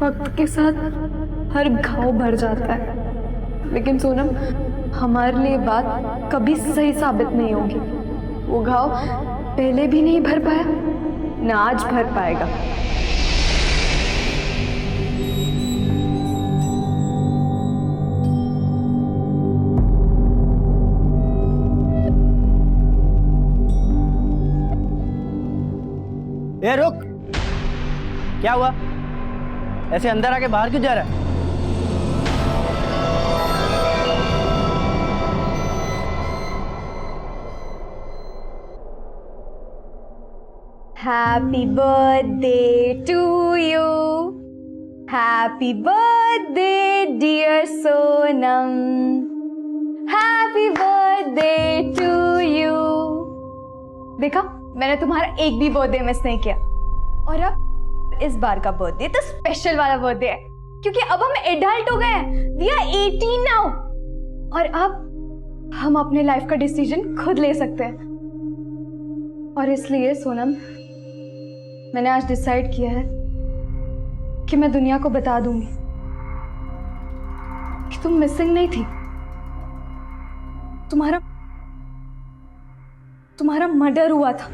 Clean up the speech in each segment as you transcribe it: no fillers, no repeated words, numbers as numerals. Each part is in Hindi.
वक्त के साथ हर घाव भर जाता है, लेकिन सोनम हमारे लिए बात कभी सही साबित नहीं होगी। वो घाव पहले भी नहीं भर पाया, ना आज भर पाएगा। ए रुक, क्या हुआ? ऐसे अंदर आके बाहर क्यों जा रहा है? Happy birthday to you. Happy birthday dear Sonam. Happy birthday to you. देखा, मैंने तुम्हारा एक भी बर्थडे मिस नहीं किया। और अब इस बार का बर्थडे तो स्पेशल वाला बर्थडे है, क्योंकि अब हम एडल्ट हो गए हैं। We are 18 now. और अब हम अपने लाइफ का डिसीजन खुद ले सकते हैं। और इसलिए सोनम, मैंने आज डिसाइड किया है कि मैं दुनिया को बता दूंगी कि तुम मिसिंग नहीं थी। तुम्हारा मर्डर हुआ था।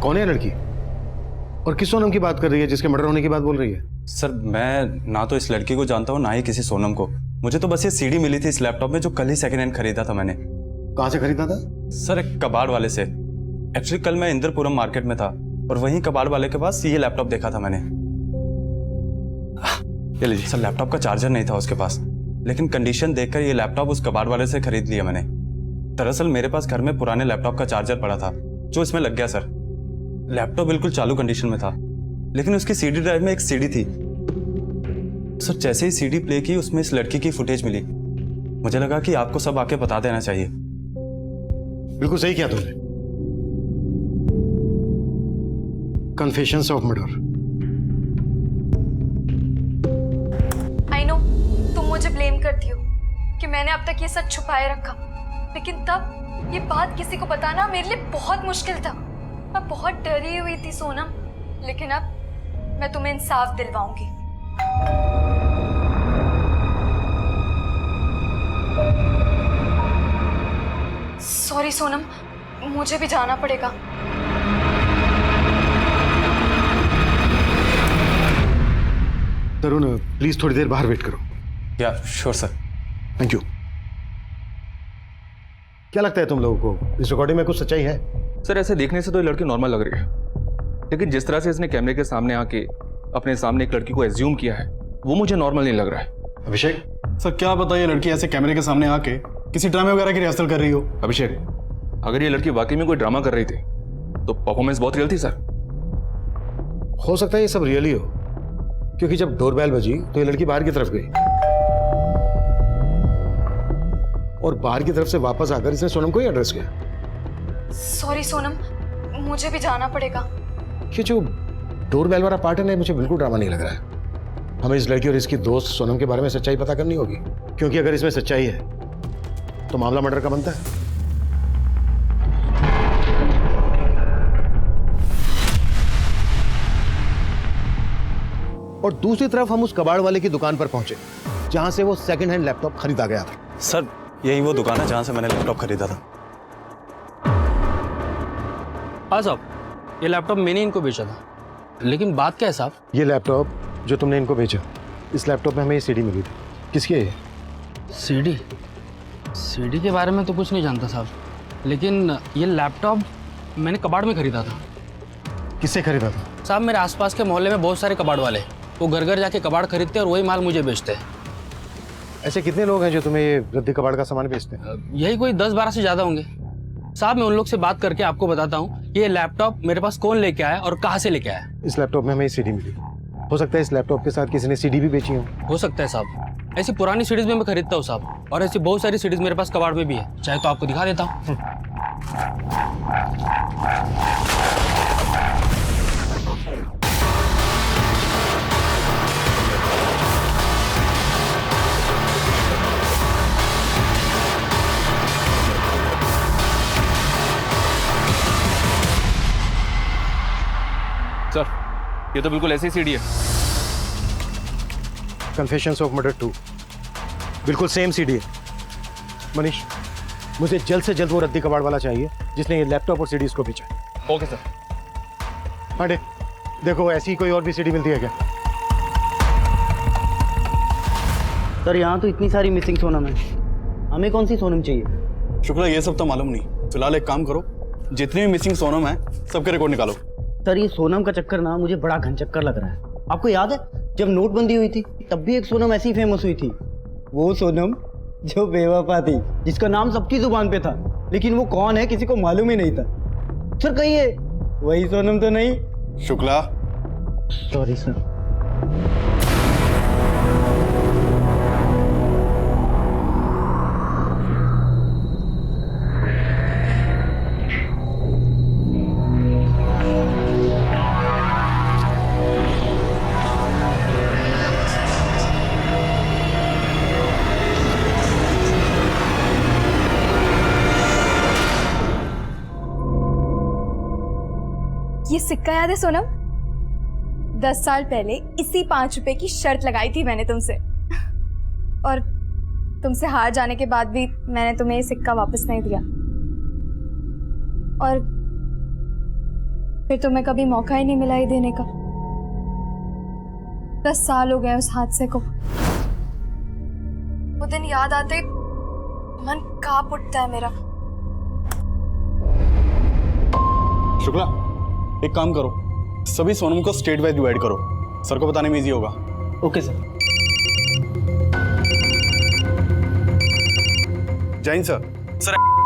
कौन है लड़की और किस सोनम की बात कर रही है जिसके मर्डर होने की बात बोल रही है? सर, मैं ना तो इस लड़की को जानता हूँ ना ही किसी सोनम को। मुझे तो बस ये सीडी मिली थी इस लैपटॉप में, जो कल ही सेकंड हैंड खरीदा था मैंने। कहाँ से खरीदा था? सर, एक कबाड़ वाले से। एक्चुअली कल मैं इंद्रपुरम मार्केट में था और वहीं कबाड़ वाले के पास ये लैपटॉप देखा था मैंने। ये लीजिए सर, लैपटॉप का चार्जर नहीं था उसके पास, लेकिन कंडीशन देखकर ये लैपटॉप उस कबाड़ वाले से खरीद लिया मैंने। दरअसल मेरे पास घर में पुराने लैपटॉप का चार्जर पड़ा था जो इसमें लग गया सर। लैपटॉप बिल्कुल चालू कंडीशन में था, लेकिन उसकी सीडी ड्राइव में एक सीडी थी। सर, जैसे ही सीडी प्ले की उसमें इस लड़की की फुटेज मिली। मुझे लगा कि आपको सब आके बता देना चाहिए। बिल्कुल सही किया तुमने। Confessions of murder. I know तुम मुझे ब्लेम करती हो कि मैंने अब तक ये सच छुपाए रखा, लेकिन तब ये बात किसी को बताना मेरे लिए बहुत मुश्किल था। मैं बहुत डरी हुई थी सोनम, लेकिन अब मैं तुम्हें इंसाफ दिलवाऊंगी। सॉरी सोनम, मुझे भी जाना पड़ेगा। तरुण, प्लीज थोड़ी देर बाहर वेट करो। या श्योर सर। Thank you. क्या लगता है तुम लोगों को, इस रिकॉर्डिंग में कुछ सच्चाई है? सर, ऐसे देखने से तो ये लड़की नॉर्मल लग रही है, लेकिन जिस तरह से इसने कैमरे के सामने आके अपने सामने एक लड़की को एज्यूम किया है, वो मुझे नॉर्मल नहीं लग रहा है। अभिषेक सर, क्या पता ये लड़की ऐसे कैमरे के सामने आके किसी ड्रामे वगैरह की रिहर्सल कर रही हो। अभिषेक, अगर ये लड़की वाकई में कोई ड्रामा कर रही थी तो परफॉर्मेंस बहुत रियल थी सर। हो सकता है ये सब रियल ही हो, क्योंकि जब डोरबेल बजी तो ये लड़की बाहर की तरफ गई और बाहर की तरफ से वापस आकर इसने सोनम को ही एड्रेस किया। सॉरी सोनम, मुझे भी जाना पड़ेगा। ये जो डोरबेल वाला पार्ट है ना, मुझे बिल्कुल ड्रामा नहीं लग रहा है। हमें इस लड़की और इसकी दोस्त सोनम के बारे में सच्चाई पता करनी होगी, क्योंकि अगर इसमें सच्चाई है तो मामला मर्डर का बनता है। और दूसरी तरफ हम उस कबाड़ वाले की दुकान पर पहुंचे जहां से वो सेकंड हैंड लैपटॉप खरीदा गया था। सर, यही वो दुकान है जहां से मैंने लैपटॉप खरीदा था। हाँ साहब, ये लैपटॉप मैंने इनको बेचा था, लेकिन बात क्या है साहब? ये लैपटॉप जो तुमने इनको बेचा, इस लैपटॉप में हमें ये सीडी मिली थी। किसकी है ये? सीडी? सीडी के बारे में तो कुछ नहीं जानता साहब, लेकिन ये लैपटॉप मैंने कबाड़ में खरीदा था। किससे खरीदा था? साहब, मेरे आसपास के मोहल्ले में बहुत सारे कबाड़ वाले, वो घर घर जाके कबाड़ खरीदते हैं और वही माल मुझे बेचते हैं। ऐसे कितने लोग हैं जो तुम्हें ये रद्दी कबाड़ का सामान बेचते हैं? यही कोई 10-12 से ज़्यादा होंगे साहब। मैं उन लोग से बात करके आपको बताता हूँ कि ये लैपटॉप मेरे पास कौन लेके आया और कहाँ से लेके आया। इस लैपटॉप में हमें सीडी मिली। हो सकता है इस लैपटॉप के साथ किसी ने सीडी भी बेची हो सकता है साहब। ऐसी पुरानी सीडीज में मैं खरीदता हूँ साहब, और ऐसी बहुत सारी सीडीज मेरे पास कबाड़ में भी है, चाहे तो आपको दिखा देता हूँ। ये तो बिल्कुल ऐसी सीडी है। कन्फेशंस ऑफ मर्डर 2 बिल्कुल सेम सीडी है। मनीष, मुझे जल्द से जल्द वो रद्दी कबाड़ वाला चाहिए जिसने ये लैपटॉप और सीडीज को बेचा है। Okay sir. पांडे, देखो ऐसी कोई और भी सीडी मिलती है क्या? सर यहाँ तो इतनी सारी मिसिंग सोनम है, हमें कौन सी सोनम चाहिए? शुक्ला, ये सब तो मालूम नहीं। फिलहाल एक काम करो, जितनी भी मिसिंग सोनम है सबके रिकॉर्ड निकालो। सर ये सोनम का चक्कर ना मुझे बड़ा घनचक्कर लग रहा है। आपको याद है जब नोटबंदी हुई थी तब भी एक सोनम ऐसी फेमस हुई थी, वो सोनम जो बेवफा थी, जिसका नाम सबकी जुबान पे था, लेकिन वो कौन है किसी को मालूम ही नहीं था। सर कहिए वही सोनम तो नहीं? Shukla, sorry sir. ये सिक्का याद है सोनम? 10 साल पहले इसी 5 रुपए की शर्त लगाई थी मैंने तुमसे, और तुमसे हार जाने के बाद भी मैंने तुम्हें ये सिक्का वापस नहीं दिया, और फिर तुम्हें कभी मौका ही नहीं मिला ये देने का। 10 साल हो गए उस हादसे को। वो दिन याद आते मन कांप उठता है मेरा। शुक्ला, एक काम करो, सभी सोनम को स्टेट वाइज डिवाइड करो, सर को बताने में इजी होगा। Okay sir. जैन सर,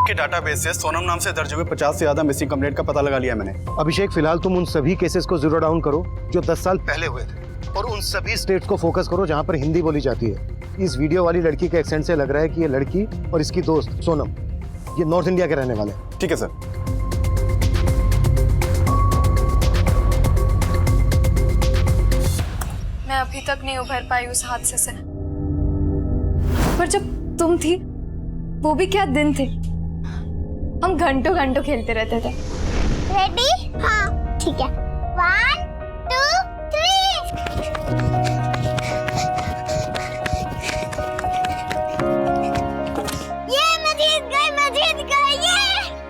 के डाटाबेस से सोनम नाम से दर्ज हुए 50 से ज्यादा मिसिंग कंप्लेंट का पता लगा लिया मैंने। अभिषेक, फिलहाल तुम उन सभी केसेस को जीरो डाउन करो जो 10 साल पहले हुए थे, और उन सभी स्टेट्स को फोकस करो जहां पर हिंदी बोली जाती है। इस वीडियो वाली लड़की के एक्सेंट से लग रहा है कि ये लड़की और इसकी दोस्त सोनम ये नॉर्थ इंडिया के रहने वाले हैं। ठीक है सर। मैं अभी तक नहीं उभर पाई उस हादसे से, पर जब तुम थी वो भी क्या दिन थे। हम घंटों घंटों खेलते रहते थे। रेडी? हाँ ठीक है। 1 2 3। ये मैं जीत गई ये।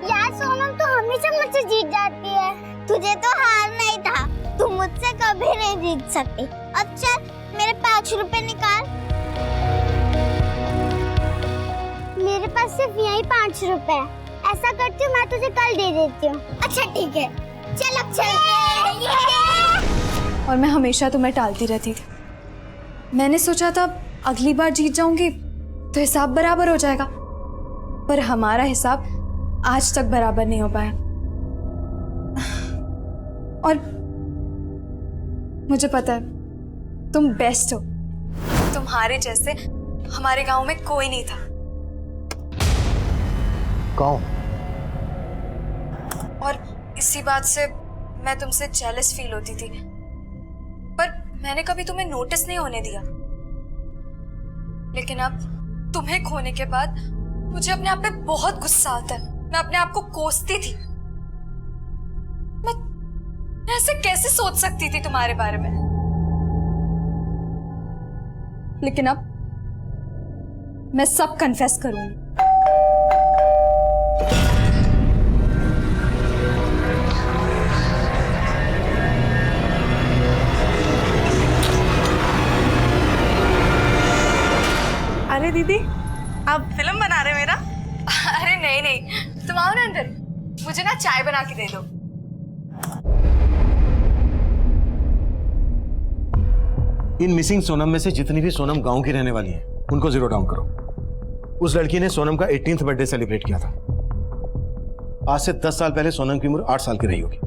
यार सोनम तो हमेशा मुझसे जीत जाती है, तुझे तो हार नहीं था, तू मुझसे कभी नहीं जीत सकती। अच्छा मेरे 5 रुपए निकाल। मेरे पास सिर्फ यही 5 रुपए है। ऐसा करती हूँ, मैं तुझे कल दे देती हूँ। अच्छा ठीक है, चल अब चल। और मैं हमेशा तुम्हें टालती रहती थी। मैंने सोचा था अगली बार जीत जाऊंगी तो हिसाब बराबर हो जाएगा, पर हमारा हिसाब आज तक बराबर नहीं हो पाया। और मुझे पता है तुम बेस्ट हो, तुम्हारे जैसे हमारे गांव में कोई नहीं था। कौन? और इसी बात से मैं तुमसे जेलस फील होती थी, पर मैंने कभी तुम्हें नोटिस नहीं होने दिया। लेकिन अब तुम्हें खोने के बाद मुझे अपने आप पे बहुत गुस्सा आता है। मैं अपने आप को कोसती थी। मैं ऐसे कैसे सोच सकती थी तुम्हारे बारे में। लेकिन अब मैं सब कन्फेस करूंगी। अरे दीदी, आप फिल्म बना रहे मेरा? अरे नहीं नहीं, तुम आओ ना अंदर, मुझे ना चाय बना के दे दो। इन मिसिंग सोनम में से जितनी भी सोनम गांव की रहने वाली हैं उनको जीरो डाउन करो। उस लड़की ने सोनम का 18th बर्थडे सेलिब्रेट किया था। आज से 10 साल पहले सोनम की उम्र 8 साल की रही होगी।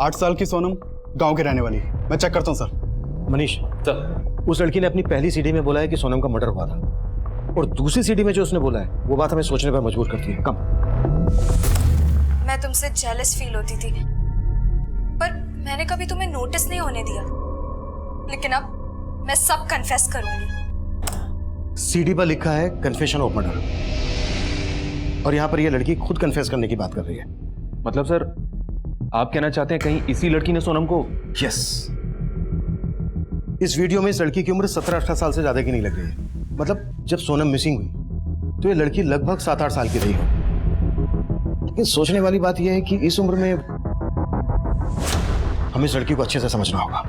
8 साल की सोनम गांव के रहने वाली है। मैं चेक करता हूँ सर। मनीष सर, उस लड़की ने अपनी पहली सीडी में बोला है कि सोनम का मर्डर हुआ था, और दूसरी सीडी में जो उसने बोला है वो बात हमें सोचने पर मजबूर करती है। कम। मैं तुमसे जेलस फील होती थी, पर मैंने कभी तुम्हें नोटिस नहीं होने दिया। लेकिन अब मैं सब कन्फेस करूंगी। सीडी पर लिखा है कन्फेशन ऑफ मर्डर, और यहाँ पर ये लड़की खुद कन्फेस करने की बात कर रही है। मतलब सर आप कहना चाहते हैं कहीं इसी लड़की ने सोनम को? यस, इस वीडियो में इस लड़की की उम्र 17-18 साल से ज्यादा की नहीं लग रही है। मतलब जब सोनम मिसिंग हुई तो ये लड़की लगभग 7-8 साल की रही हो। लेकिन सोचने वाली बात यह है कि इस उम्र में हमें इस लड़की को अच्छे से समझना होगा।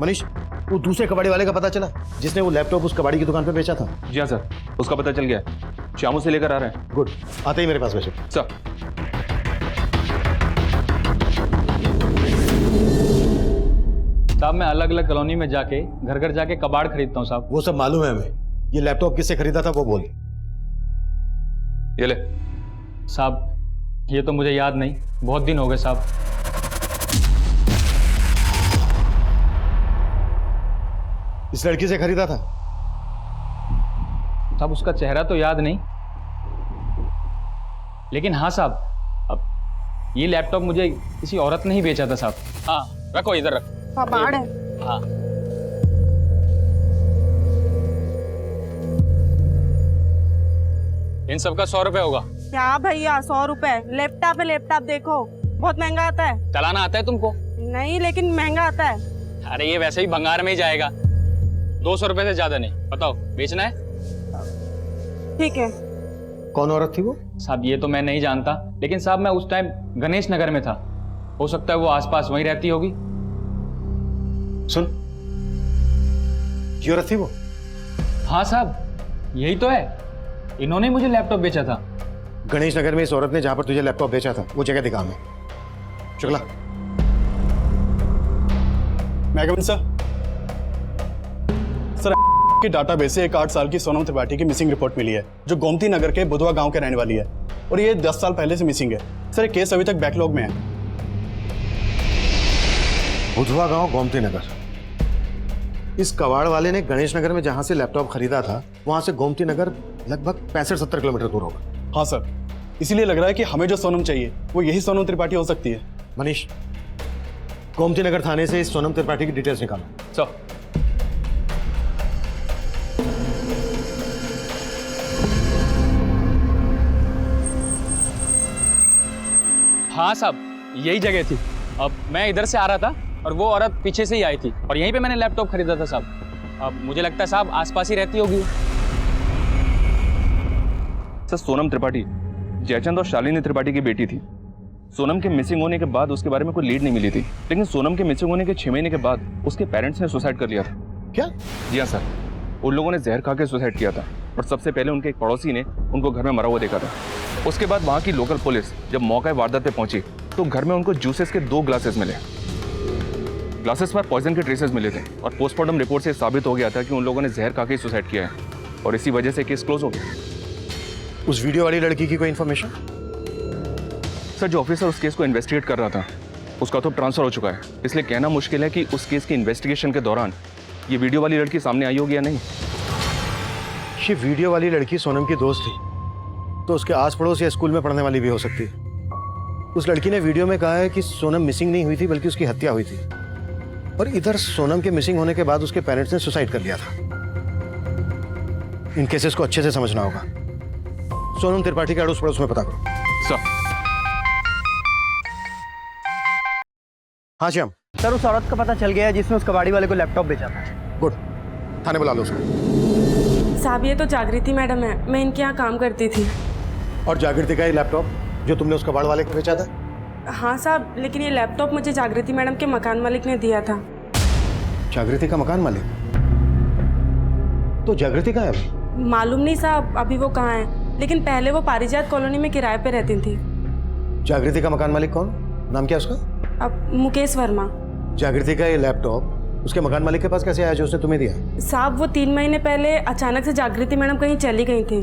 मनीष, वो दूसरे कबाड़ी वाले का पता चला जिसने वो लैपटॉप उस कबाड़ी की दुकान पे बेचा था? जी हाँ सर, उसका पता चल गया है। शामू से लेकर आ रहे हैं। गुड, आते ही मेरे पास भेजो। सर, साहब मैं अलग अलग कॉलोनी में जाके घर घर जाके कबाड़ खरीदता हूँ साहब। वो सब मालूम है हमें। ये लैपटॉप किससे खरीदा था वो बोल। ये ले। साहब ये तो मुझे याद नहीं, बहुत दिन हो गए साहब। इस लड़की से खरीदा था? साहब उसका चेहरा तो याद नहीं, लेकिन हाँ साहब, अब ये लैपटॉप मुझे किसी औरत ने ही बेचा था साहब। हाँ रखो, इधर रखो। कबाड़ है। हाँ इन सबका 100 रुपए होगा। क्या भैया 100 रुपए? लैपटॉप है, लैपटॉप देखो बहुत महंगा आता है। चलाना आता है तुमको? नहीं, लेकिन महंगा आता है। अरे ये वैसे ही भंगार में ही जाएगा, 200 रुपए से ज्यादा नहीं। बताओ बेचना है? ठीक है। कौन औरत थी वो? साहब ये तो मैं नहीं जानता, लेकिन साहब मैं उस टाइम गणेश नगर में था, हो सकता है वो आसपास वहीं रहती होगी। सुन, ये औरत थी वो? हाँ साहब यही तो है, इन्होंने मुझे लैपटॉप बेचा था। गणेश नगर में इस औरत ने जहां पर तुझे लैपटॉप बेचा था वो जगह दिखा हमें। शुक्ला। मैं कमिंग सर। सर की डाटाबेस से एक 8 साल की सोनम त्रिपाठी की मिसिंग रिपोर्ट मिली है, जो गोमती नगर के बुधवा गांव के रहने वाली है, और ये 10 साल पहले से मिसिंग है। सर ये केस अभी तक बैकलॉग में है। बुधवा गांव, गोमती नगर। इस कबाड़ वाले ने गणेश नगर में जहां से लैपटॉप खरीदा था वहां से गोमती नगर लगभग 65-70 किलोमीटर दूर होगा। हाँ सर, इसीलिए लग रहा है कि हमें जो सोनम चाहिए वो यही सोनम त्रिपाठी हो सकती है। मनीष, गोमती नगर थाने से इस सोनम त्रिपाठी की डिटेल्स निकालो। सर हाँ साहब यही जगह थी। अब मैं इधर से आ रहा था और वो औरत पीछे से ही आई थी, और यहीं पे मैंने लैपटॉप खरीदा था साहब। अब मुझे लगता है साहब आसपास ही रहती होगी। सर सोनम त्रिपाठी जयचंद और शालिनी त्रिपाठी की बेटी थी। सोनम के मिसिंग होने के बाद उसके बारे में कोई लीड नहीं मिली थी, लेकिन सोनम के मिसिंग होने के 6 महीने के बाद उसके पेरेंट्स ने सुसाइड कर लिया था। क्या? जी हाँ सर, उन लोगों ने जहर खा के सुसाइड किया था, और सबसे पहले उनके एक पड़ोसी ने उनको घर में मरा हुआ देखा था। उसके बाद वहाँ की लोकल पुलिस जब मौका वारदात पे पहुंची तो घर में उनको जूसेस के 2 ग्लासेस मिले। ग्लासेस पर पॉइजन के ट्रेसेस मिले थे, और पोस्टमार्टम रिपोर्ट से साबित हो गया था कि उन लोगों ने जहर खा के सुसाइड किया है, और इसी वजह से केस क्लोज हो गया। उस वीडियो वाली लड़की की कोई इन्फॉर्मेशन? सर जो ऑफिसर उस केस को इन्वेस्टिगेट कर रहा था उसका तो ट्रांसफर हो चुका है, इसलिए कहना मुश्किल है कि उस केस की इन्वेस्टिगेशन के दौरान ये वीडियो वाली लड़की सामने आई होगी या नहीं। ये वीडियो वाली लड़की सोनम की दोस्त थी, तो उसके आस पड़ोस या स्कूल में पढ़ने वाली भी हो सकती है। उस लड़की ने वीडियो में कहा है कि सोनम मिसिंग नहीं हुई थी बल्कि उसकी हत्या हुई थी, और इधर सोनम के मिसिंग होने के बाद उसके पेरेंट्स ने सुसाइड कर लिया था। इन केसेस को अच्छे से समझना होगा। सोनम त्रिपाठी के अड़ोस पड़ोस में पता करो। सर हाँ श्याम। सर उस औरत का पता चल गया है जिसने उस कबाड़ी वाले को लैपटॉप बेचा था। गुड, थाने बुला लो उसको। साहब ये तो जागृति मैडम है, मैं इनके यहाँ काम करती थी। और जागृति का ये लैपटॉप जो तुमने उस कबाड़ वाले को बेचा था? हाँ साहब, लेकिन ये लैपटॉप मुझे जागृति मैडम के मकान मालिक ने दिया था। जागृति का मकान मालिक? तो जागृति कहाँ है अभी? मालूम नहीं साहब अभी वो कहाँ है, लेकिन पहले वो पारिजात कॉलोनी में किराए पे रहती थी। जागृति का मकान मालिक कौन? नाम क्या उसका? अब मुकेश वर्मा। जागृति का ये लैपटॉप उसके मकान मालिक के पास कैसे आया जो उसने तुम्हें दिया? साहब वो 3 महीने पहले अचानक से जागृति मैडम कहीं चली गई थी।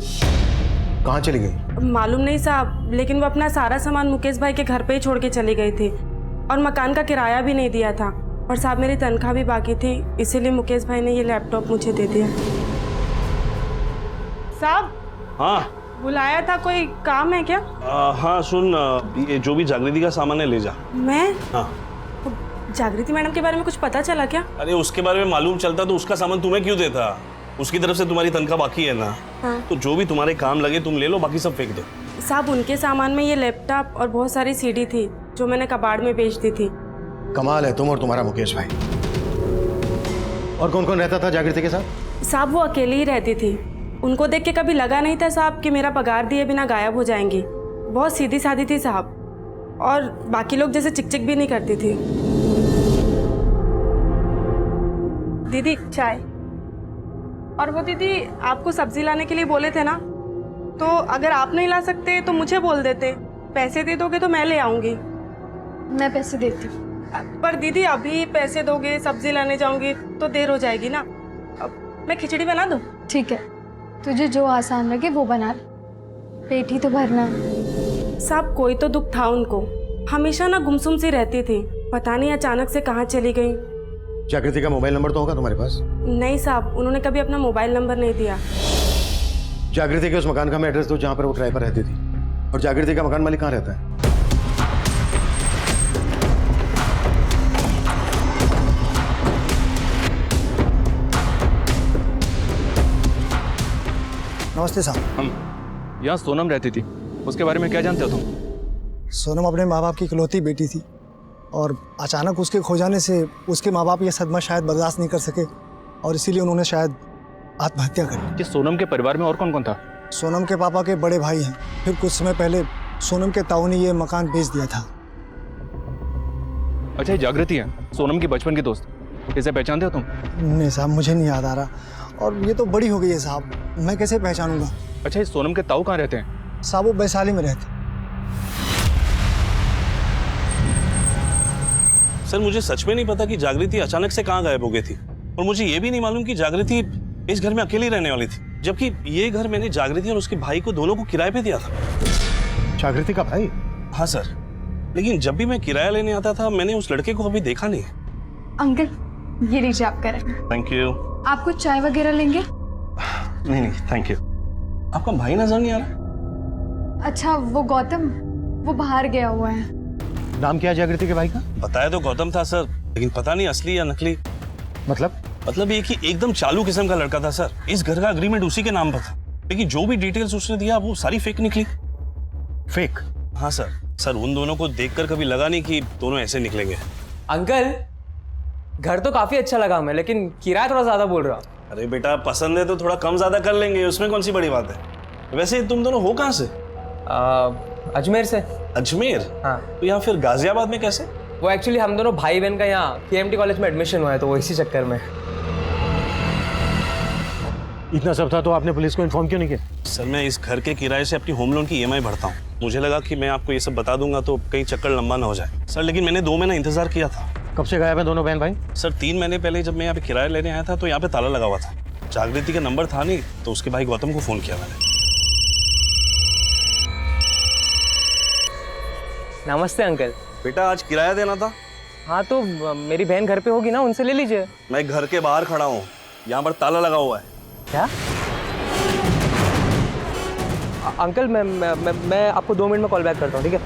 कहाँ चली गई? मालूम नहीं साहब, लेकिन वो अपना सारा सामान मुकेश भाई के घर पे ही छोड़ के चली गई थी, और मकान का किराया भी नहीं दिया था, और साहब मेरी तनख्वाह भी बाकी थी, इसीलिए मुकेश भाई ने ये लैपटॉप मुझे दे दिया। साहब हाँ बुलाया था, कोई काम है क्या? हाँ सुन, ये जो भी जागृति का सामान है ले जा। मैं? हाँ। जागृति मैडम के बारे में कुछ पता चला क्या? अरे उसके बारे में मालूम चलता तो उसका सामान तुम्हें क्यों देता? उसकी तरफ से तुम्हारी तनख्वाह बाकी है ना। हाँ। तो जो भी तुम्हारे काम लगे तुम ले लो, बाकी सब फेंक दो। साहब उनके सामान में ये लैपटॉप और बहुत सारी सीडी थी, जो मैंने कबाड़ में बेच दी थी। कमाल है तुम और तुम्हारा मुकेश भाई। और कौन कौन रहता था जागृति के साथ? साहब वो अकेली ही रहती थी। उनको देख के कभी लगा नहीं था साहब कि मेरा पगार दिए बिना गायब हो जाएंगी। बहुत सीधी सादी थी साहब, और बाकी लोग जैसे चिक भी नहीं करती थी। दीदी चाय। और वो दीदी आपको सब्जी लाने के लिए बोले थे ना, तो अगर आप नहीं ला सकते तो मुझे बोल देते। पैसे दे दोगे तो मैं ले आऊंगी। मैं पैसे देती हूँ। पर दीदी अभी पैसे दोगे, सब्जी लाने जाऊंगी तो देर हो जाएगी ना। अब मैं खिचड़ी बना दूं? ठीक है, तुझे जो आसान लगे वो बना ले, पेट ही तो भरना है। साहब कोई तो दुख था उनको, हमेशा ना गुमसुम सी रहती थी, पता नहीं अचानक से कहाँ चली गई। जागृति का मोबाइल नंबर तो होगा तुम्हारे पास? नहीं साहब, उन्होंने कभी अपना मोबाइल नंबर नहीं दिया। जागृति के उस मकान का मैं एड्रेस दो जहाँ पर वो किराए पर रहती थी। और जागृति का मकान मालिक कहाँ रहता है? नमस्ते साहब। हम यहाँ सोनम रहती थी, उसके बारे में क्या जानते हो तुम? सोनम अपने माँ बाप की इकलौती बेटी थी और अचानक उसके खो जाने से उसके माँ बाप ये सदमा शायद बर्दाश्त नहीं कर सके और इसीलिए उन्होंने शायद आत्महत्या करी। कि सोनम के परिवार में और कौन कौन था? सोनम के पापा के बड़े भाई हैं, फिर कुछ समय पहले सोनम के ताऊ ने ये मकान बेच दिया था। अच्छा, ये जागृति है सोनम की बचपन की दोस्त, इसे पहचानते हो तुम? नहीं साहब, मुझे नहीं याद आ रहा, और ये तो बड़ी हो गई है साहब, मैं कैसे पहचानूंगा। अच्छा, ये सोनम के ताऊ कहाँ रहते हैं? साहब वो वैशाली में रहते। सर मुझे सच में नहीं पता कि जागृति अचानक से कहाँ गायब हो गई थी, और मुझे ये भी नहीं मालूम कि जागृति इस घर में अकेली रहने वाली थी, जबकि ये घर मैंने जागृति और उसके भाई को दोनों को किराए पे दिया था। जागृति का भाई? हाँ सर, लेकिन जब भी मैं किराया लेने आता था मैंने उस लड़के को कभी देखा नहीं। अंकल ये लीजिए आप करें। Thank you. आपको चाय वगैरह लेंगे? नहीं थैंक यू। आपका भाई नजर नहीं आ रहा? अच्छा वो गौतम, वो बाहर गया हुआ है। नाम क्या है जागृति के भाई का? बताया तो गौतम था सर, लेकिन पता नहीं असली या नकली। मतलब ये कि एकदम चालू किस्म का लड़का था सर। इस घर का एग्रीमेंट उसी के नाम पर था, लेकिन जो भी डिटेल्स उसने दिया वो सारी फेक निकली। फेक? हाँ सर उन दोनों को देखकर कभी लगा नहीं कि दोनों ऐसे निकलेंगे। अंकल घर तो काफी अच्छा लगा हमें, लेकिन किराया थोड़ा ज्यादा बोल रहा। अरे बेटा पसंद है तो थोड़ा कम ज्यादा कर लेंगे, उसमें कौन सी बड़ी बात है। वैसे तुम दोनों हो कहाँ से? अजमेर से। अजमेर? हाँ। तो यहाँ फिर गाजियाबाद में कैसे? वो एक्चुअली हम दोनों भाई बहन का यहाँ KMT कॉलेज में एडमिशन हुआ है, तो वो इसी चक्कर में। इतना सब था तो आपने पुलिस को इन्फॉर्म क्यों नहीं किया? सर मैं इस घर के किराए से अपनी होम लोन की EMI भरता हूँ। मुझे लगा कि मैं आपको ये सब बता दूंगा तो कहीं चक्कर लंबा ना हो जाए सर, लेकिन मैंने 2 महीना इंतजार किया था। कब से गायब है दोनों बहन भाई? सर 3 महीने पहले जब मैं यहाँ पे किराया लेने आया था तो यहाँ पे ताला लगा हुआ था। जागृति का नंबर था नहीं, तो उसके भाई गौतम को फोन किया मैंने। नमस्ते अंकल। बेटा आज किराया देना था। हाँ तो मेरी बहन घर पे होगी ना, उनसे ले लीजिए। मैं घर के बाहर खड़ा हूँ, यहाँ पर ताला लगा हुआ है। क्या? अंकल मैं आपको 2 मिनट में कॉल बैक करता हूँ, ठीक है?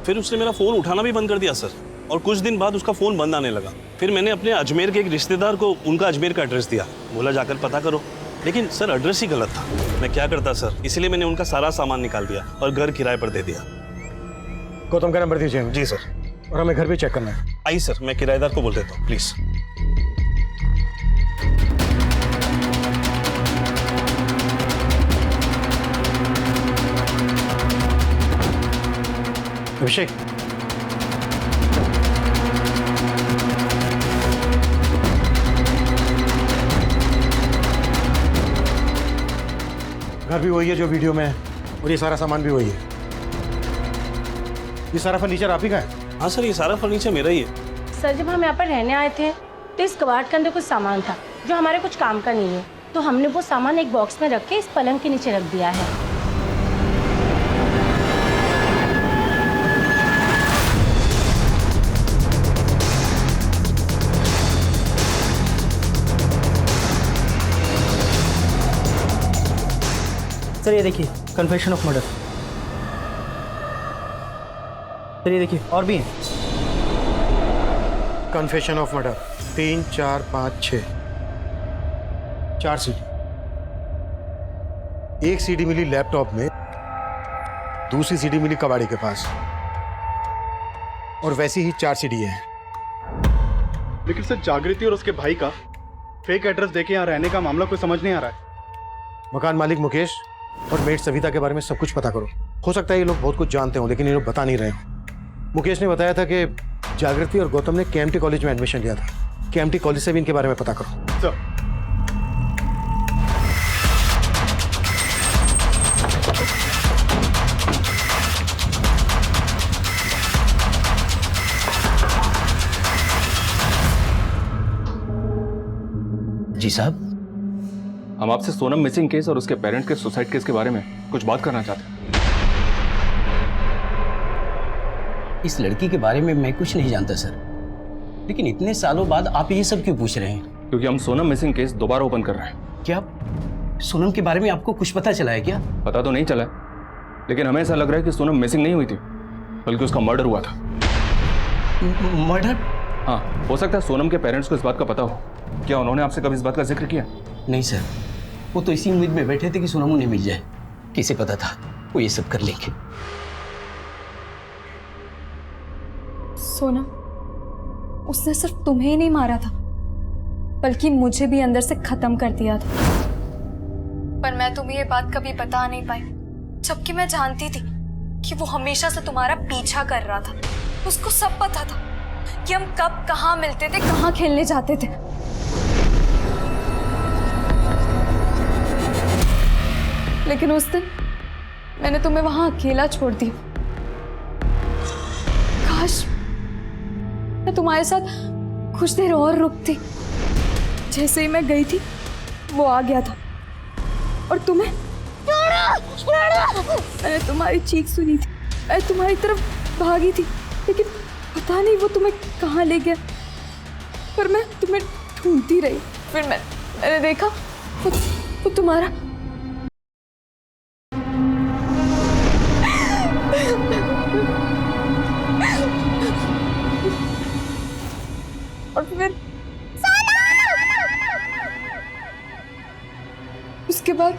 फिर उसने मेरा फ़ोन उठाना भी बंद कर दिया सर, और कुछ दिन बाद उसका फ़ोन बंद आने लगा। फिर मैंने अपने अजमेर के एक रिश्तेदार को उनका अजमेर का एड्रेस दिया, बोला जाकर पता करो, लेकिन सर एड्रेस ही गलत था। मैं क्या करता सर, इसलिए मैंने उनका सारा सामान निकाल दिया और घर किराए पर दे दिया। गौतम का नंबर दीजिए। जी सर। और हमें घर भी चेक करना है। आई सर, मैं किराएदार को बोल देता हूँ प्लीज़। अभिषेक, घर भी वही है जो वीडियो में है और ये सारा सामान भी वही है। ये सारा फर्नीचर आप ही का है? हाँ सर, ये सारा फर्नीचर मेरा ही है। सर जब हम यहाँ पर रहने आए थे तो इस कबाड़ के अंदर कुछ सामान था जो हमारे कुछ काम का नहीं है, तो हमने वो सामान एक बॉक्स में रख के इस पलंग के नीचे रख दिया है। सर ये देखिए, कन्फेशन ऑफ मर्डर। सर ये देखिए और भी हैं। Confession of murder 3, 4, 5, 6 4 CD. एक सीडी मिली लैपटॉप में, दूसरी सीडी मिली कबाड़ी के पास, और वैसी ही 4 सीडी है। लेकिन सर जागृति और उसके भाई का फेक एड्रेस देके यहाँ रहने का मामला कोई समझ नहीं आ रहा है। मकान मालिक मुकेश और मेड सविता के बारे में सब कुछ पता करो। हो सकता है ये लोग बहुत कुछ जानते हो लेकिन ये लोग बता नहीं रहे हो। मुकेश ने बताया था कि जागृति और गौतम ने केएमटी कॉलेज में एडमिशन लिया था। केएमटी कॉलेज से भी इनके बारे में पता करो। सर जी साहब। हम आपसे सोनम मिसिंग केस और उसके पेरेंट्स के सुसाइड केस के बारे में कुछ बात करना चाहते हैं। इस लड़की के बारे में मैं कुछ नहीं जानता सर, लेकिन इतने सालों बाद आप ये सब क्यों पूछ रहे हैं? क्योंकि हम सोनम मिसिंग केस दोबारा ओपन कर रहे हैं। क्या सोनम के बारे में आपको कुछ पता चला है क्या? पता तो नहीं चला है, लेकिन हमें ऐसा लग रहा है कि सोनम मिसिंग नहीं हुई थी बल्कि उसका मर्डर हुआ था। मर्डर? हाँ, हो सकता है सोनम के पेरेंट्स को इस बात का पता हो। क्या उन्होंने आपसे कभी इस बात का जिक्र किया? नहीं सर, वो तो इसी उम्मीद में बैठे थे कि सोनम उन्हें मिल जाए। किसे पता था वो ये सब कर लेंगे। सोनम, उसने सिर्फ तुम्हें ही नहीं मारा था बल्कि मुझे भी अंदर से खत्म कर दिया था। पर मैं तुम्हें ये बात कभी बता नहीं पाई, जबकि मैं जानती थी कि वो हमेशा से तुम्हारा पीछा कर रहा था। उसको सब पता था कि हम कब कहाँ मिलते थे, कहाँ खेलने जाते थे। लेकिन उस दिन मैंने तुम्हें वहां अकेला छोड़ दिया। काश मैं तुम्हारे साथ कुछ देर और रुकती। जैसे ही मैं गई थी वो आ गया था और तुम्हें मैंने तुम्हारी चीख सुनी थी। मैं तुम्हारी तरफ भागी थी, लेकिन पता नहीं वो तुम्हें कहाँ ले गया। पर मैं तुम्हें ढूंढती रही। फिर मैंने देखा वो तुम्हारा और फिर उसके बाद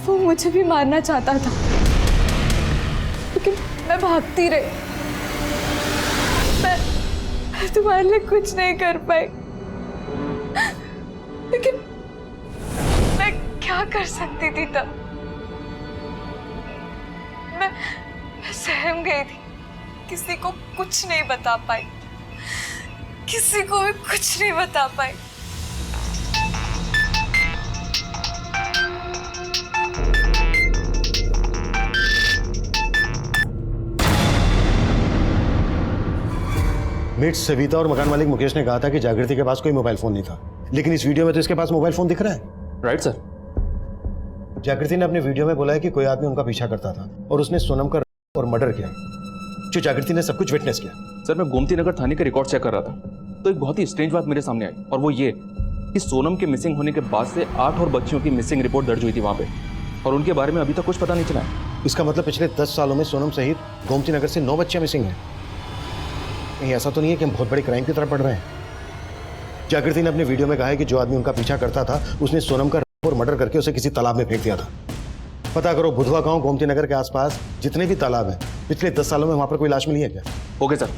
वो मुझे भी मारना चाहता था, लेकिन मैं भागती रही। मैं तुम्हारे लिए कुछ नहीं कर पाई, लेकिन मैं क्या कर सकती थी तब? मैं सहम गई थी। किसी को कुछ नहीं बता पाई, किसी को भी कुछ नहीं बता पाई। मेट सविता और मकान मालिक मुकेश ने कहा था कि जागृति के पास कोई मोबाइल फोन नहीं था, लेकिन इस वीडियो में तो इसके पास मोबाइल फोन दिख रहा है। Right sir. जागृति ने अपने वीडियो में बोला है कि कोई आदमी उनका पीछा करता था और उसने सोनम का और मर्डर किया, जो जागृति ने सब कुछ विटनेस किया। सर, मैं गोमती नगर थाने के रिकॉर्ड चेक कर रहा था तो एक बहुत ही स्ट्रेंज बात मेरे सामने आई, और वो ये कि सोनम के मिसिंग होने के बाद से 8 और बच्चियों की मिसिंग रिपोर्ट दर्ज हुई थी वहाँ पे, और उनके बारे में अभी तक कुछ पता नहीं चला है। इसका मतलब पिछले 10 सालों में सोनम सहित गोमती नगर से 9 बच्चियां मिसिंग हैं। कहीं ऐसा तो नहीं है कि हम बहुत बड़े क्राइम की तरफ पड़ रहे हैं? जागृति ने अपने वीडियो में कहा है कि जो आदमी उनका पीछा करता था उसने सोनम का और मर्डर करके उसे किसी तालाब में फेंक दिया था। पता करो बुधवा गांव गोमती नगर के आसपास जितने भी तालाब हैं, पिछले 10 सालों में वहां पर कोई लाश मिली है क्या? Okay sir.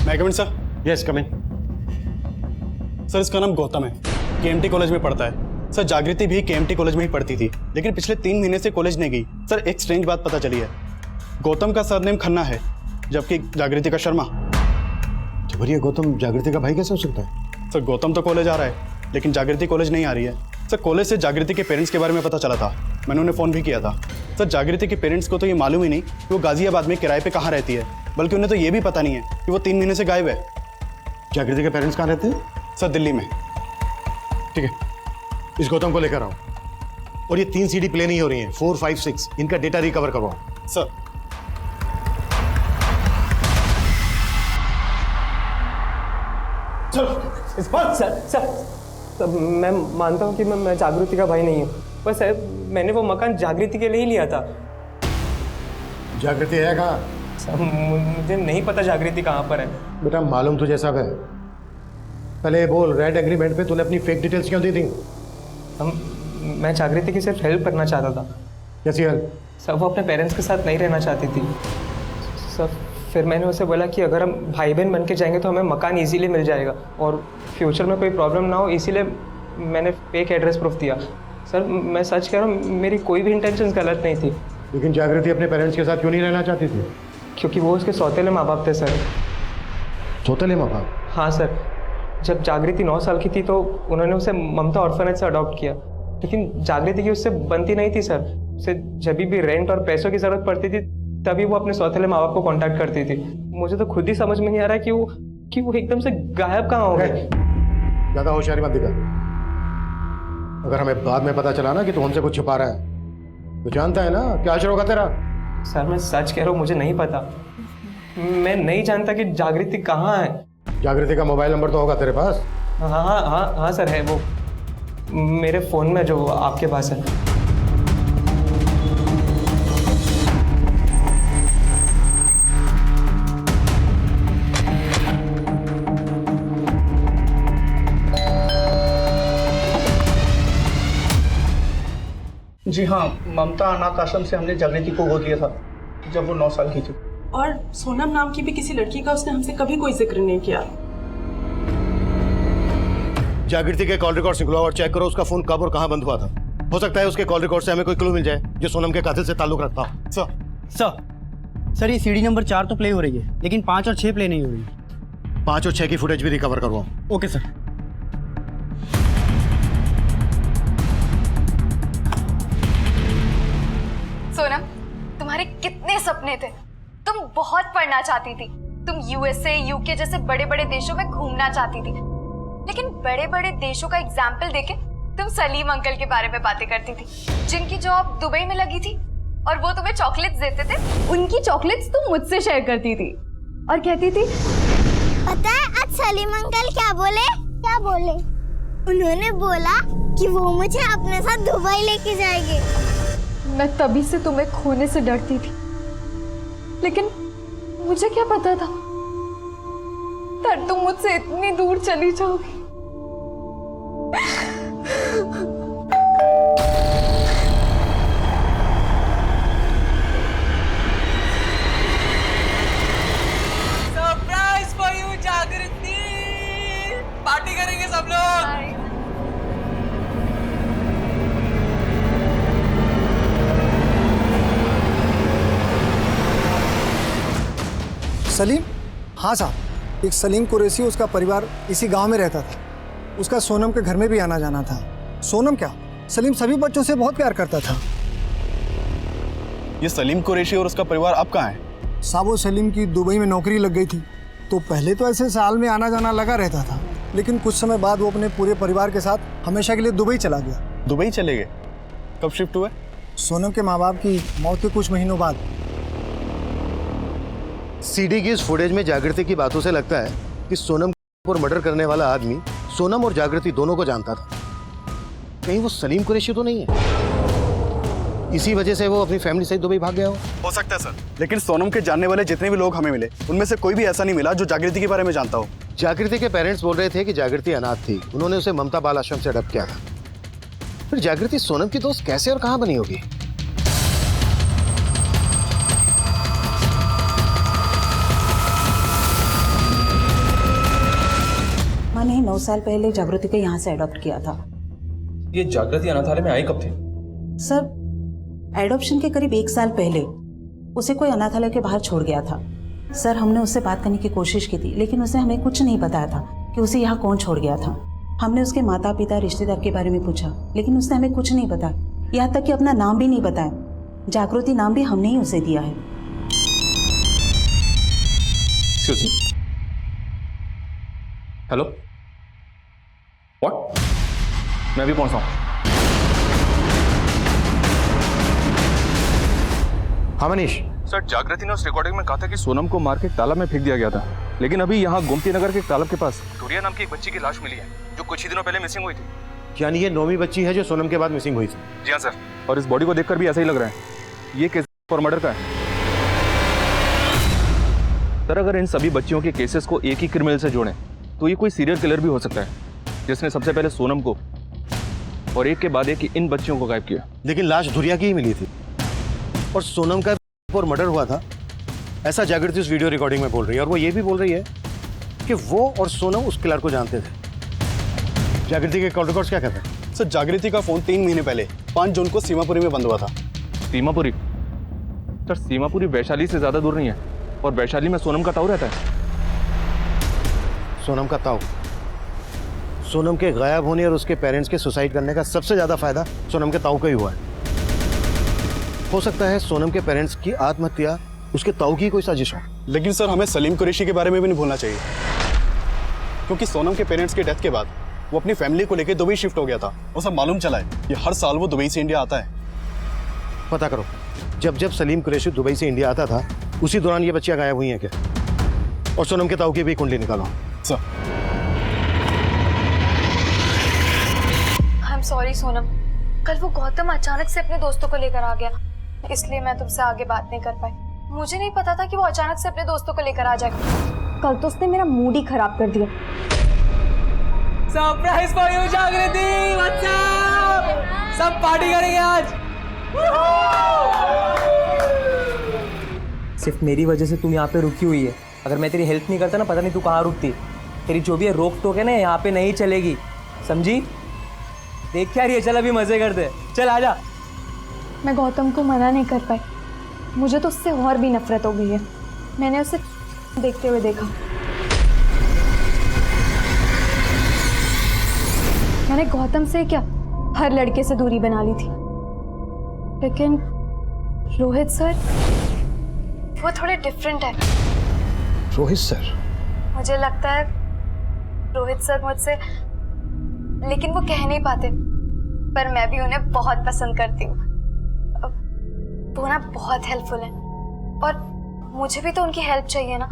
मैं coming sir? Yes coming. Sir इसका नाम गौतम है, केएमटी कॉलेज में पढ़ता है। सर जागृति भी केएमटी कॉलेज में ही पढ़ती थी, लेकिन पिछले 3 महीने से कॉलेज नहीं गई। सर एक स्ट्रेंज बात पता चली है, गौतम का सरनेम खन्ना है जबकि जागृति का शर्मा। जबर ये गौतम जागृति का भाई कैसे हो सकता है? सर गौतम तो कॉलेज आ रहा है लेकिन जागृति कॉलेज नहीं आ रही है। सर कॉलेज से जागृति के पेरेंट्स के बारे में पता चला था, मैंने उन्हें फ़ोन भी किया था। सर जागृति के पेरेंट्स को तो ये मालूम ही नहीं कि वो गाजियाबाद में किराए पे कहाँ रहती है, बल्कि उन्हें तो ये भी पता नहीं है कि वो 3 महीने से गायब है। जागृति के पेरेंट्स कहाँ रहते हैं? सर दिल्ली में। ठीक है, इस गौतम को लेकर आओ और ये 3 सीडी प्ले नहीं हो रही हैं, 4, 5, 6 इनका डेटा रिकवर करवाओ। सर सर मैं मानता हूँ कि मैं जागृति का भाई नहीं हूँ, पर सर मैंने वो मकान जागृति के लिए ही लिया था। जागृति है कहाँ? सर मुझे नहीं पता जागृति कहाँ पर है। बेटा मालूम तुझे सब है, पहले बोल रेड एग्रीमेंट पे तूने अपनी फेक डिटेल्स क्यों दी थी? मैं जागृति की सिर्फ हेल्प करना चाहता था। कैसी हेल्प? सर वो अपने पेरेंट्स के साथ नहीं रहना चाहती थी सर। फिर मैंने उसे बोला कि अगर हम भाई बहन बन के जाएंगे तो हमें मकान इजीली मिल जाएगा और फ्यूचर में कोई प्रॉब्लम ना हो, इसीलिए मैंने फेक एड्रेस प्रूफ दिया। सर मैं सच कह रहा हूँ, मेरी कोई भी इंटेंशन गलत नहीं थी। लेकिन जागृति अपने पेरेंट्स के साथ क्यों नहीं रहना चाहती थी? क्योंकि वो उसके सौतेले माँ बाप थे सर। सौतेले माँ बाप? हाँ सर, जब जागृति 9 साल की थी तो उन्होंने उसे ममता ऑर्फनेज से अडॉप्ट किया, लेकिन जागृति की उससे बनती नहीं थी सर। उसे जब भी रेंट और पैसों की ज़रूरत पड़ती थी तभी वो अपने सौतेले माँ बाप को कांटेक्ट करती थी। मुझे तो खुद ही समझ में नहीं आ रहा कि वो एकदम से गायब कहाँ हो गए। ज़्यादा होशियारी मत दिखा। अगर हमें बाद में पता चला ना कि तू हमसे कुछ छुपा रहा है तो जानता है ना क्या असर होगा तेरा। सर मैं सच कह रहा हूँ, मुझे नहीं पता। मैं नहीं जानता कि जागृति कहाँ है। जागृति का मोबाइल नंबर तो होगा तेरे पास? हाँ सर है, वो मेरे फ़ोन में जो आपके पास है। जी हाँ, ममता अनाथ आश्रम से हमने जागृति को गोद लिया था जब वो 9 साल की थी। और सोनम नाम की भी किसी लड़की का उसने हमसे कभी कोई जिक्र नहीं किया। जागृति के कॉल रिकॉर्ड निकलो और चेक करो उसका फोन कब और कहाँ बंद हुआ था। हो सकता है उसके कॉल रिकॉर्ड से हमें कोई क्लू मिल जाए जो सोनम के कातिल से ताल्लुक रखता हो। सर ये सीडी नंबर 4 तो प्ले हो रही है, लेकिन 5 और 6 प्ले नहीं हो रही। 5 और 6 की फुटेज भी रिकवर करवाओ। Okay sir. सोनम, तुम्हारे कितने सपने थे। तुम बहुत पढ़ना चाहती थी, तुम यूएसए यूके जैसे बड़े बड़े देशों में घूमना चाहती थी, लेकिन बड़े बड़े देशों का एग्जाम्पल देके तुम सलीम अंकल के बारे में बातें करती थी, जिनकी जॉब दुबई में लगी थी और वो तुम्हें चॉकलेट्स देते थे। उनकी चॉकलेट्स तुम मुझसे शेयर करती थी और कहती थी, पता है आज सलीम अंकल क्या बोले? क्या बोले? उन्होंने बोला कि वो मुझे अपने साथ दुबई लेके जाएंगे। मैं तभी से तुम्हें खोने से डरती थी, लेकिन मुझे क्या पता था तुम मुझसे इतनी दूर चली जाओगी। सरप्राइज फॉर यू जागृति, पार्टी करेंगे सब लोग। सलीम? हाँ साहब, एक सलीम कुरैशी, उसका परिवार इसी गांव में रहता था। उसका सोनम के घर में भी आना जाना था। सोनम क्या, सलीम सभी बच्चों से बहुत प्यार करता था। ये सलीम कुरैशी और उसका परिवार अब कहाँ है? साबो सलीम की दुबई में नौकरी लग गई थी, तो पहले तो ऐसे साल में आना जाना लगा रहता था, लेकिन कुछ समय बाद वो अपने पूरे परिवार के साथ हमेशा के लिए दुबई चला गया। दुबई चले गए? कब शिफ्ट हुए? सोनम के माँ बाप की मौत के कुछ महीनों बाद। सीडी की इस फुटेज में जागृति की बातों से लगता है कि सोनम पर मर्डर करने वाला आदमी सोनम और जागृति दोनों को जानता था। कहीं वो सलीम कुरैशी तो नहीं है? इसी वजह से वो अपनी फैमिली सहित दुबई भाग गया हो सकता है सर, लेकिन सोनम के जानने वाले जितने भी लोग हमें मिले उनमें से कोई भी ऐसा नहीं मिला जो जागृति के बारे में जानता हो। जागृति के पेरेंट्स बोल रहे थे कि जागृति अनाथ थी, उन्होंने उसे ममता बाल आश्रम से अडॉप्ट किया था। फिर जागृति सोनम की दोस्त कैसे और कहाँ बनी होगी? मैंने 9 साल पहले जागृति को यहाँ से अडॉप्ट किया था। ये जागृति अनाथालय में आई कब थी? सर एडॉप्शन के करीब 1 साल पहले उसे कोई अनाथालय के बाहर छोड़ गया था। सर हमने उससे बात करने की कोशिश की थी, लेकिन उसे हमें कुछ नहीं बताया था कि उसे यहाँ कौन छोड़ गया था। हमने उसके माता पिता रिश्तेदार के बारे में पूछा, लेकिन उसने हमें कुछ नहीं बताया, यहाँ तक कि अपना नाम भी नहीं बताया। जागृति नाम भी हमने ही उसे दिया है। Hello, what? मैं अभी पहुंचता हूँ। हाँ मनीष। सर जागृति ने उस रिकॉर्डिंग में कहा था कि सोनम को मार के तालाब में फेंक दिया गया था, लेकिन अभी यहाँ गोमती नगर के तालाब के पास टूरिया नाम की एक बच्ची की लाश मिली है जो कुछ ही दिनों पहले मिसिंग हुई थी। यानी ये 9वीं बच्ची है जो सोनम के बाद मिसिंग हुई थी? जी हाँ सर, और इस बॉडी को देखकर भी ऐसा ही लग रहा है ये केस फॉर मर्डर का है। सर अगर इन सभी बच्चियों के केसेस को एक ही क्रिमिनल से जोड़ें तो ये कोई सीरियल किलर भी हो सकता है, जिसने सबसे पहले सोनम को और एक के बाद एक इन बच्चियों को गायब किया। लेकिन लाश धुरिया की ही मिली थी और सोनम का और मर्डर हुआ था, ऐसा जागृति उस वीडियो रिकॉर्डिंग में बोल रही है। और वो ये भी बोल रही है कि वो और सोनम उस किलर को जानते थे। जागृति के कॉल रिकॉर्ड्स क्या कहते हैं? सर जागृति का फोन 3 महीने पहले 5 जून को सीमापुरी में बंद हुआ था। सीमापुरी? सर सीमापुरी वैशाली से ज्यादा दूर नहीं है और वैशाली में सोनम का ताऊ रहता है। सोनम का ताऊ? सोनम के गायब होने और उसके पेरेंट्स के सुसाइड करने का सबसे ज्यादा फायदा सोनम के ताऊ को ही हुआ है। हो सकता है सोनम के पेरेंट्स की आत्महत्या उसके ताऊ की कोई साजिश हो। लेकिन सर हमें सलीम कुरैशी के बारे में भी नहीं भूलना चाहिए, क्योंकि सोनम के पेरेंट्स की डेथ के बाद वो अपनी फैमिली को लेकर दुबई शिफ्ट हो गया था। और सब मालूम चला है कि हर साल वो दुबई से इंडिया आता है। पता करो, जब सलीम कुरैशी दुबई से इंडिया आता था उसी दौरान ये बच्चियां गायब हुई हैं क्या? और सोनम के ताऊ की भी कुंडली निकालो। Sir I am sorry Sonam, कल वो गौतम अचानक से अपने दोस्तों को लेकर आ गया, इसलिए मैं तुमसे आगे बात नहीं कर पाई। मुझे नहीं पता था कि वो अचानक से अपने दोस्तों को लेकर आ जाएगा। कल तो उसने मेरा मूड ही खराब कर दिया। सरप्राइज फॉर यू जागृति, व्हाट्स अप? सब पार्टी करेंगे आज। सिर्फ मेरी वजह से तुम यहाँ पे रुकी हुई है। अगर मैं तेरी हेल्प नहीं करता ना, पता नहीं तू कहाँ रुकती। तेरी जो भी है रोक टोक है ना, यहाँ पे नहीं चलेगी, समझी? देख क्या रही है, चल अभी मजे करते, चल आजा। मैं गौतम को मना नहीं कर पाई, मुझे तो उससे और भी नफरत हो गई है। मैंने उसे देखते हुए देखा, मैंने गौतम से क्या हर लड़के से दूरी बना ली थी, लेकिन रोहित सर वो थोड़े डिफरेंट है। रोहित सर? मुझे लगता है रोहित सर मुझसे, लेकिन वो कह नहीं पाते, पर मैं भी उन्हें बहुत पसंद करती हूँ। वो ना बहुत हेल्पफुल है और मुझे भी तो उनकी हेल्प चाहिए ना।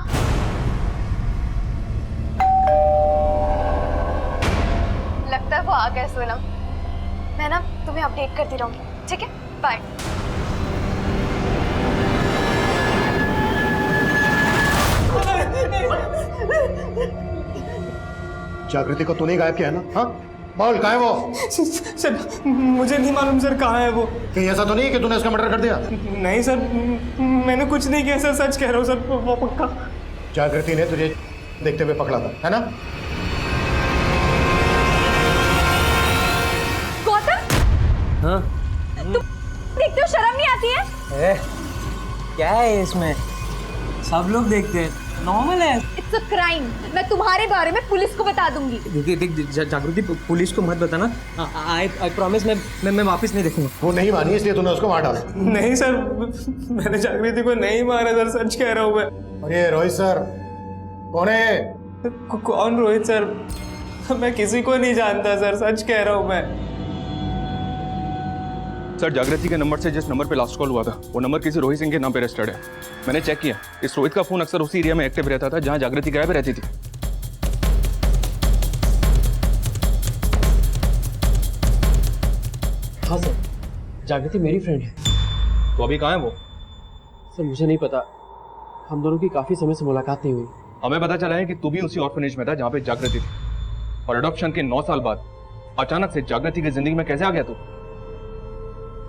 लगता है वो आ गए सोनम। मैं ना तुम्हें अपडेट करती रहूंगी, ठीक है? बाय। जागृति को तूने गायब किया है ना? हाँ बोल, कहाँ है वो? सर मुझे नहीं मालूम सर कहाँ है वो। कहीं ऐसा तो नहीं कि तूने उसका मर्डर कर दिया? नहीं सर, मैंने कुछ नहीं किया सर, सच कह रहा हूँ सर, वो पक्का। जागृति ने तुझे देखते हुए पकड़ा था, है ना? गौतम, हाँ तुम देखते हो, शर्म नहीं आती है? क्या है इसमें? सब लोग देखते हैं, नॉर्मल है। It's a crime. मैं तुम्हारे बारे में पुलिस को बता दूंगी। देख जागृति, पुलिस को मत बताना। आई प्रॉमिस, मैं वापस नहीं देखूंगा। वो नहीं मानी इसलिए तूने उसको मार डाला? नहीं सर, मैंने जागृति को नहीं मारा सर, सच कह रहा हूँ मैं। अरे रोहित सर कौन है? कौन रोहित सर? मैं किसी को नहीं जानता सर, सच कह रहा हूँ मैं। सर जागृति के नंबर से जिस नंबर पे लास्ट कॉल हुआ था वो नंबर किसी रोहित सिंह के नाम पे रजिस्टर्ड है। मैंने चेक किया, इस रोहित का फोन अक्सर उसी एरिया में एक्टिव रहता था जहां जागृति गायब रहती थी। हाँ सर, जागृति मेरी फ्रेंड है। तो अभी कहाँ है वो? सर मुझे नहीं पता, हम दोनों की काफ़ी समय से मुलाकात नहीं हुई। हमें पता चला है कि तू भी उसी ऑर्फनेज में था जहाँ पे जागृति थी, और अडॉप्शन के 9 साल बाद अचानक से जागृति की जिंदगी में कैसे आ गया तू?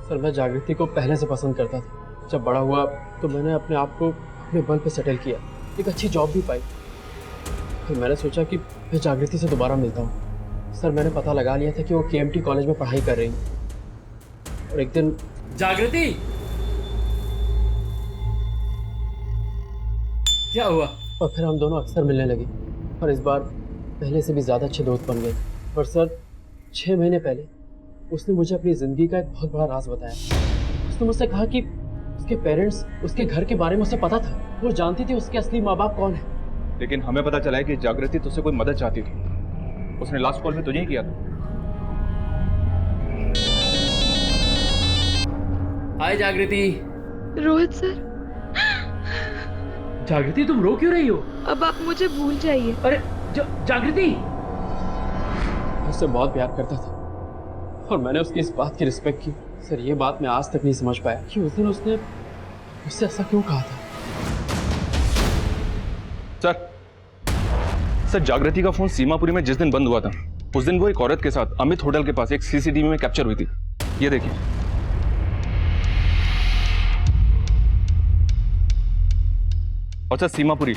सर मैं जागृति को पहले से पसंद करता था। जब बड़ा हुआ तो मैंने अपने आप को अपने बल पे सेटल किया, एक अच्छी जॉब भी पाई। फिर मैंने सोचा कि मैं जागृति से दोबारा मिलता हूँ। सर मैंने पता लगा लिया था कि वो KMT कॉलेज में पढ़ाई कर रही है। और एक दिन जागृति, क्या हुआ? और फिर हम दोनों अक्सर मिलने लगे और इस बार पहले से भी ज़्यादा अच्छे दोस्त बन गए। पर सर 6 महीने पहले उसने मुझे अपनी ज़िंदगी का एक बहुत बड़ा राज बताया। उसने मुझसे कहा कि उसके पेरेंट्स उसके घर के बारे में उसे पता था, वो जानती थी उसके असली माँ बाप कौन है। लेकिन हमें पता चला है कि जागृति तुझसे कोई मदद चाहती थी, उसने लास्ट कॉल में तुझे ही किया था। हाय जागृति। रोहित सर। जागृति तुम रो क्यों रही हो? अब आप मुझे भूल जाइए। अरे जागृति, उससे बहुत प्यार करता था और मैंने उसकी इस बात की रिस्पेक्ट की। सर ये बात मैं आज तक नहीं समझ पाया कि उस दिन उसने मुझसे ऐसा क्यों कहा था। सर जागृति का फोन सीमापुरी में जिस दिन बंद हुआ था उस दिन वो एक औरत के साथ अमित होटल के पास एक सीसीटीवी में कैप्चर हुई थी। ये देखिए। और सर सीमापुरी,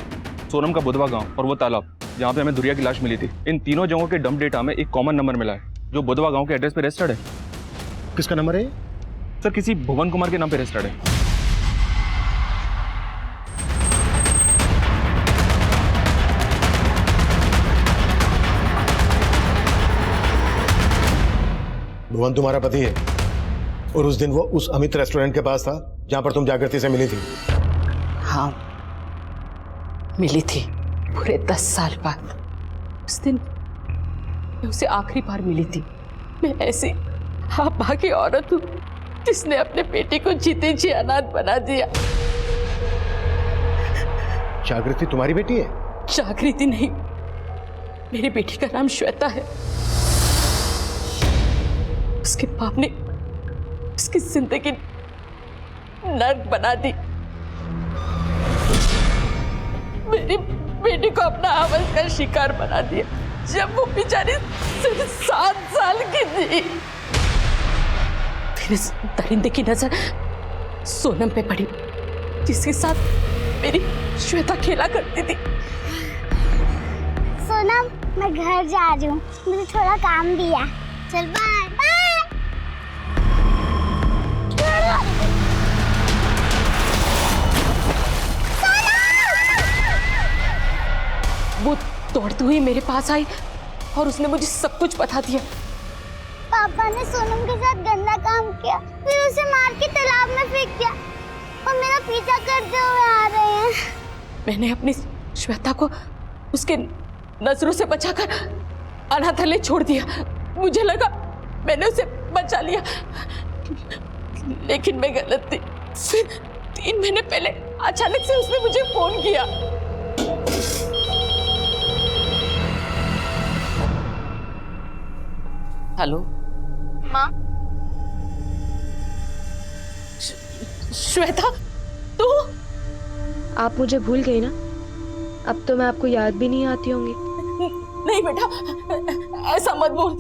सोनम का बुधवा गांव और वो तालाब जहां पे हमें दुरिया की लाश मिली थी, इन तीनों जगहों के डंप डेटा में एक कॉमन नंबर मिला है जो बुधवा गांव के एड्रेस पे रजिस्टर्ड है। किसका नंबर है? सर किसी भुवन कुमार के नाम पे रजिस्टर्ड है। भुवन तुम्हारा पति है और उस दिन वो उस अमित रेस्टोरेंट के पास था जहां पर तुम जागृति से मिली थी। हाँ, मिली थी पूरे 10 साल बाद। उस दिन मैं उसे आखिरी बार मिली थी। मैं ऐसी भागी औरत हूँ जिसने अपने बेटे को जीते जी अनाथ बना दिया। जागृति तुम्हारी बेटी है? जागृति नहीं, मेरी बेटी का नाम श्वेता है। उसके बाप ने उसकी जिंदगी नर्क बना दी। मेरी बेटी को अपना हवस का शिकार बना दिया जब वो बेचारी सिर्फ 7 साल की थी। फिर इस दरिंदे की नजर सोनम पे पड़ी जिसके साथ मेरी श्वेता खेला करती थी। सोनम, मैं घर जा रही हूँ, मुझे थोड़ा काम दिया। चल बाय बाय। वो दौड़ती हुई मेरे पास आई और उसने मुझे सब कुछ बता दिया। पापा ने सोनम के साथ गंदा काम किया, फिर उसे मार के तालाब में फेंक दिया और मेरा पीछा करते हुए आ रहे हैं। मैंने अपनी श्वेता को उसके नजरों से बचाकर अनाथालय छोड़ दिया। मुझे लगा मैंने उसे बचा लिया, लेकिन मैं गलत थी। फिर 3 महीने पहले अचानक से उसने मुझे फोन किया। हेलो माँ, श्वेता, तू? आप मुझे भूल गई ना? अब तो मैं आपको याद भी नहीं आती होंगी। नहीं बेटा, ऐसा मत बोल।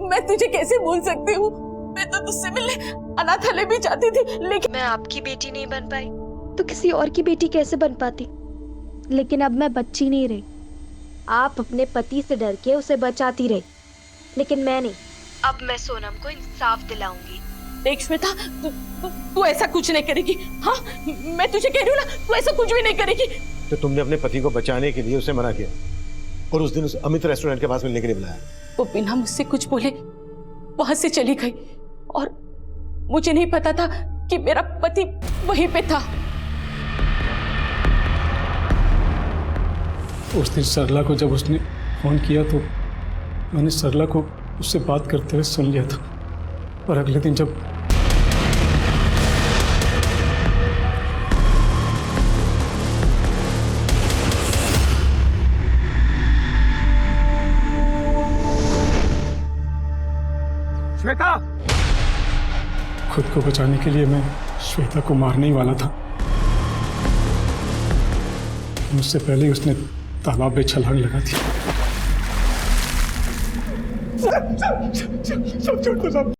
मैं तुझे कैसे भूल सकती हूँ? मैं तो तुझसे मिलने अनाथालय भी जाती थी, लेकिन मैं आपकी बेटी नहीं बन पाई तो किसी और की बेटी कैसे बन पाती? लेकिन अब मैं बच्ची नहीं रही। आप अपने पति से डर के उसे बचाती रही, लेकिन मैं नहीं। अब मैं सोनम को इंसाफ दिलाऊंगी। देख श्वेता, तू ऐसा कुछ नहीं करेगी। हाँ, मैं तुझे कह रही हूँ ना, तू ऐसा कुछ भी नहीं करेगी। तो तुमने अपने पति को बचाने के लिए उसे मना किया और उस दिन उस अमित रेस्टोरेंट के पास मिलने के लिए बुलाया। वो बिना मुझसे कुछ बोले वहां से चली गई और मुझे नहीं पता था कि मेरा पति वहीं पे था। उस दिन सरला को जब उसने फोन किया तो मैंने सरला को उससे बात करते हुए सुन लिया था, और अगले दिन जब श्वेता, खुद को बचाने के लिए मैं श्वेता को मारने ही वाला था। मुझसे पहले ही उसने तालाब में छलांग लगा दी। सब छोड़ दो, सब